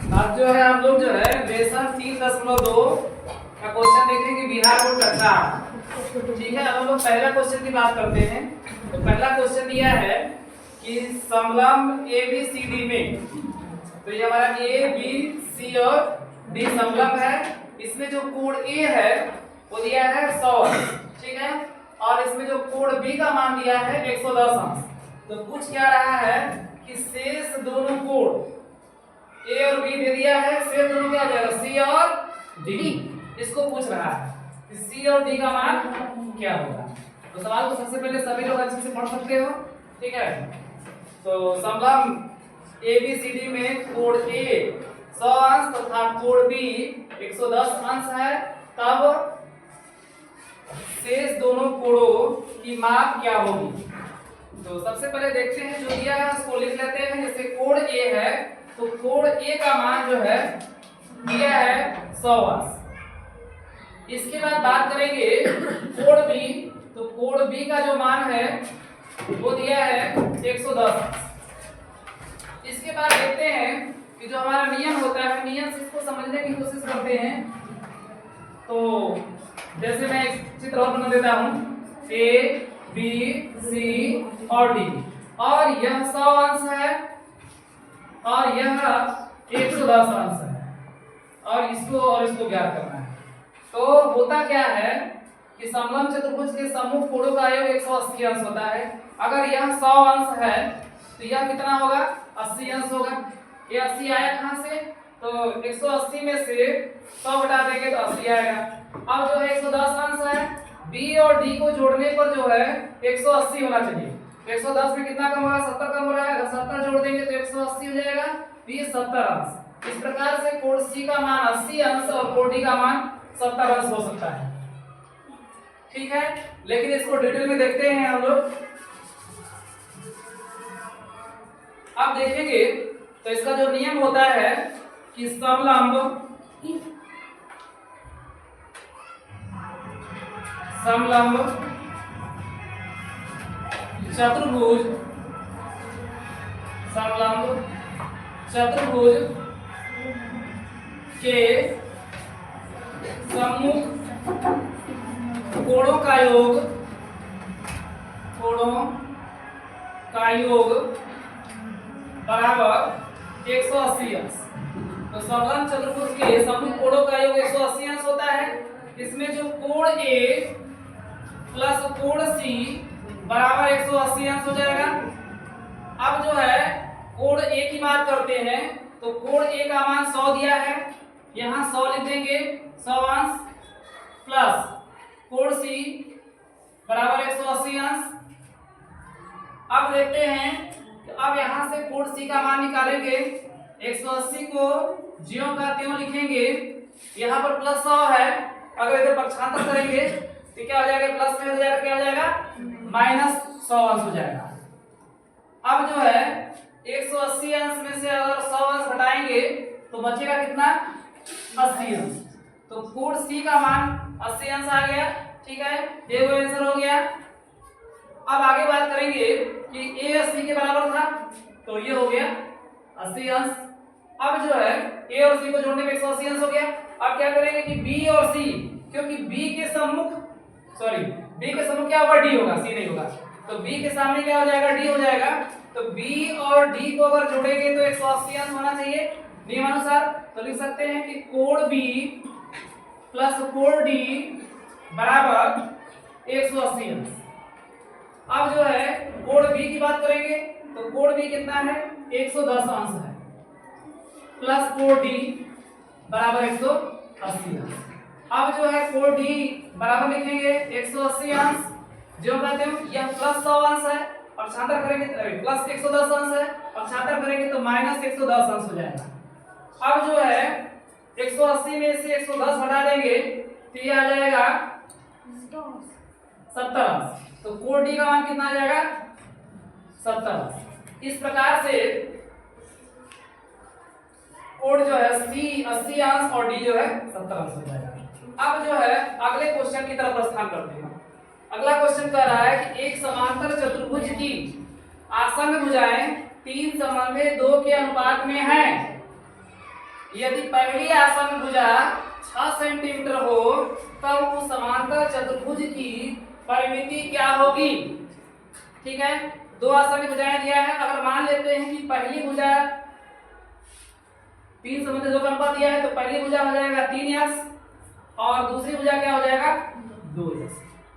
आज जो है हम लोग जो है लेसन 3.2 का क्वेश्चन देखेंगे बिहार बोर्ड कक्षा। ठीक है, अब हम लोग पहला क्वेश्चन की बात करते हैं। तो पहला क्वेश्चन यह है कि समलंब ABCD में, तो ये हमारा ABC और D समलंब है। इसमें जो कोण A है वो दिया है 100 अंश, ठीक है, और इसमें जो कोण B का मान दिया है 110 अंश। तो पूछ क्या रहा है कि शेष दोनों कोण A और B दे दिया है, शेष दोनों क्या आ जाएगा C और D। इसको पूछ रहा है कि C और D का मान क्या होगा। तो सवाल को सबसे पहले सभी लोग अच्छे से पढ़ सकते हो, ठीक है। तो समलंब ABCD में कोण A 100 अंश तथा कोण B 110 अंश है, तब शेष दोनों कोणों की माप क्या होगी। तो सबसे पहले देखते हैं, जो दिया है उसको लिख लेते हैं। जैसे कोण A है तो कोण A का मान जो है दिया है 100 अंश। इसके बाद बात करेंगे कोण B, तो कोण B का जो मान है वो दिया है 110 अंश। इसके बाद देखते हैं कि जो हमारा नियम होता है, नियम से इसको समझने की कोशिश करते हैं। तो जैसे मैं एक चित्र और बना देता हूं, A B C और D, और यह 100 अंश है और यह 110 अंश है, और इसको ज्ञात करना है। तो होता क्या है कि समलंब चतुर्भुज के सम्मुख कोणों का योग 180 अंश होता है। अगर यह 100 अंश है तो यह कितना होगा, 80 अंश होगा। ये 80 आया कहां से, तो 180 में से 100 घटा देंगे तो 80 आएगा। अब जो है 110 अंश है, B और D को जोड़ने पर जो है 180 होना चाहिए। 110 में कितना कम होगा, 70 कम हो रहा है, अगर 70 जोड़ देंगे तो 180 हो जाएगा, B 70 अंश। इस प्रकार से कोण C का मान 80 अंश और कोण D का मान 70 अंश हो सकता है, ठीक है। लेकिन इसको डिटेल में देखते हैं हम लोग। अब देखेंगे तो इसका जो नियम होता है कि समलंब चतुर्भुज के सम्मुख कोणों का योग बराबर 180 अंश। तो समलंब चतुर्भुज के सम्मुख कोणों का योग 180 अंश होता है। इसमें जो कोण A प्लस कोण C बराबर 180 अंश हो जाएगा। अब जो है कोण A की बात करते हैं, तो कोण A का मान 100 दिया है, यहाँ 100 लिख देंगे, 100 अंश प्लस कोण C बराबर 180 अंश। अब देखते हैं, अब यहां से कोण C का मान निकालेंगे। 180 को ज्यों का त्यों लिखेंगे, यहाँ पर प्लस 100 है, अगर इधर पक्षांतर करेंगे तो क्या हो जाएगा, प्लस में हो जाएगा, क्या हो जाएगा, माइनस 100 अंश हो जाएगा। अब जो है 180 अंश में से अगर 100 अंश घटाएंगे तो बचेगा कितना, 80 अंश। तो कोण C का मान 80 अंश आ गया, ठीक है, ये वो आंसर हो गया। अब आगे बात करेंगे कि A 80 के बराबर था, तो ये हो गया 80 अंश। अब जो है A और C को जोड़ने पे 180 अंश हो गया। अब क्या करेंगे कि B और C, क्योंकि B के सम्मुख क्या होगा, D होगा, C नहीं होगा। तो B के सामने क्या हो जाएगा, D हो जाएगा। तो B और D को अगर जोड़ेंगे तो 180 अंश होना चाहिए नियमानुसार। तो लिख सकते हैं कि कोण B प्लस कोण D बराबर 180 अंश। अब जो है कोण B की बात करेंगे, तो कोण B कितना है, 110 अंश है, प्लस कोण D बराबर 180 अंश। अब जो है कोण D बराबर लिखेंगे 180 अंश, जो कहते हैं यह प्लस 100 अंश है, और छांतर करेंगे प्लस 110 अंश है, और छांतर करेंगे तो माइनस 110 अंश हो जाएगा। अब जो है 180 में से 110 हटा देंगे तो ये आ जाएगा 70 अंश। तो कोण D का मान कितना आ जाएगा, 70 अंश। इस प्रकार से कोण जो है C 80 अंश और D जो है 70 अंश हो जाएगा। अब जो है अगले क्वेश्चन की तरफ प्रस्थान करते हैं। अगला क्वेश्चन कह रहा है कि एक समांतर चतुर्भुज की आसन्न भुजाएं 3 समन्वय 2 के अनुपात में हैं। यदि पहली आसन भुजा 6 सेंटीमीटर हो तब उस समांतर चतुर्भुज की परिमिति क्या होगी। ठीक है, दो आसन की भुजाएं दिया है। अगर मान लेते हैं कि पहली भुजा 3 संबंधित 2 का अनुपात दिया है तो पहली भुजा हो जाएगा 3x और दूसरी भुजा क्या हो जाएगा 2x।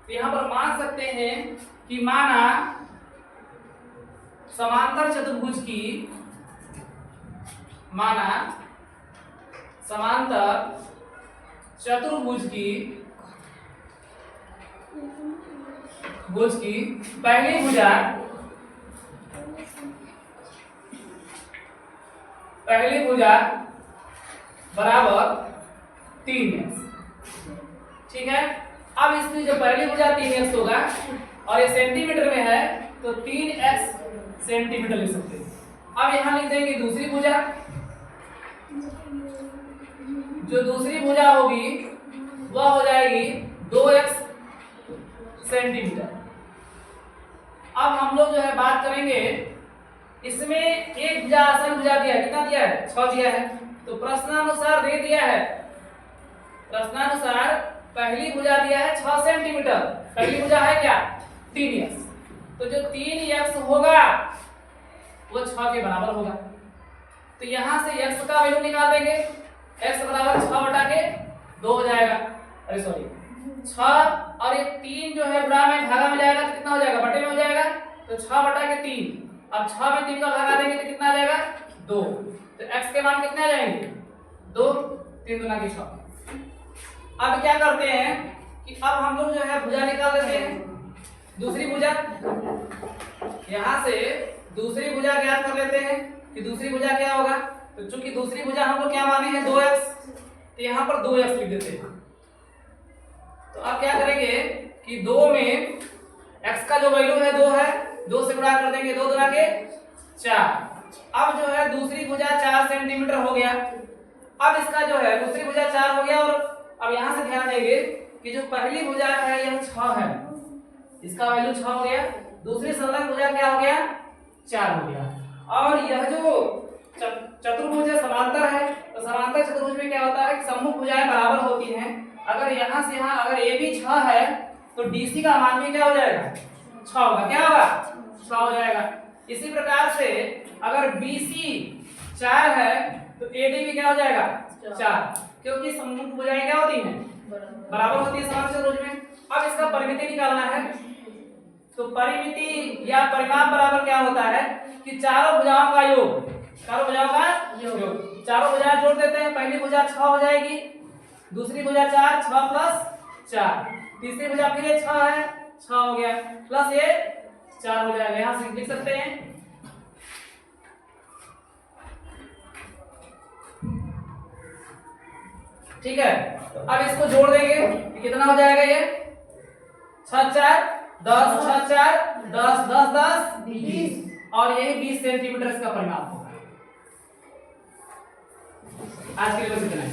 तो यहाँ पर मान सकते हैं कि माना समांतर चतुर्भुज की पहली भुजा बराबर 3x। ठीक है, अब इसमें जो पहली भुजा 3x होगा और ये सेंटीमीटर में है तो 3x सेंटीमीटर लिख सकते हैं। अब यहाँ लिख देंगे दूसरी भुजा, जो दूसरी भुजा होगी वह हो जाएगी 2x सेंटीमीटर। अब हम लोग जो है बात करेंगे, इसमें एक भुजा आसन भुजा दिया है, कितना दिया है 6 दिया है। तो प्रश्नानुसार दे दिया है, प्रश्नानुसार पहली भुजा दिया है 6 सेंटीमीटर, पहली भुजा है क्या 3x। तो जो 3x होगा वो 6 के बराबर होगा। तो यहां से x का वैल्यू निकाल देंगे, x बराबर 6 बटा के 2 हो जाएगा। अरे सॉरी 6 और ये 3 जो है बड़ा में भागा में जाएगा तो कितना हो जाएगा बटे में हो जाएगा। तो 6 बटा के 3, अब 6 में 3 का भागा देंगे तो कितना आ जाएगा 2। तो x के मान कितने आ जाएंगे 2, 3 दूना 6। अब क्या करते हैं कि अब हम लोग जो है भुजा निकाल देते हैं, दूसरी भुजा। यहां से दूसरी भुजा ज्ञात कर लेते हैं कि दूसरी भुजा क्या होगा। तो चूंकि दूसरी भुजा हम लोग क्या माने हैं 2x, तो यहाँ पर 2x लिख देते हैं। तो अब क्या करेंगे कि 2 में x का जो वैल्यू है 2 है, 2 से गुणा कर देंगे, 2 दूना के 4। अब जो है दूसरी भुजा 4 सेंटीमीटर हो गया। अब इसका जो है दूसरी भुजा 4 हो गया और अब यहां से ध्यान देंगे कि जो पहली भुजा है यह 6 है, इसका वैल्यू 6 हो गया। दूसरी संलग्न भुजा क्या हो गया 4 हो गया। और यह जो चतुर्भुज समांतर है, तो समांतर चतुर्भुज में क्या होता है कि सम्मुख भुजाएं बराबर होती हैं। अगर यहां से यहां अगर ए भी 6 है तो डीसी का मान भी क्या हो जाएगा 6 होगा। क्या होगा 6 हो जाएगा। इसी प्रकार से अगर बीसी 4 है तो एडी भी क्या हो जाएगा 4, क्योंकि सम्मुख भुजाएं क्या होती हैं बराबर होती है समांतर चतुर्भुज में। अब इसका परिमिति निकालना है, तो परिमिति या परिमाप बराबर क्या होता है कि चारों भुजाओं का योग, चारों भुजाओं का योग। चारों भुजाएं जोड़ देते हैं, पहली भुजा 6 हो जाएगी, दूसरी भुजा 4, 6 प्लस 4, तीसरी भुजा फिर ये 6 है, 6 हो गया प्लस ये 4 हो जाएगा। यहां से लिख सकते हैं ठीक है। तो अब इसको जोड़ देंगे, कितना हो जाएगा ये 6 4 10, 6 4 10, 10 10 20 और यही 20 सेंटीमीटर इसका परिमाप होगा। आज के लिए बस इतना ही।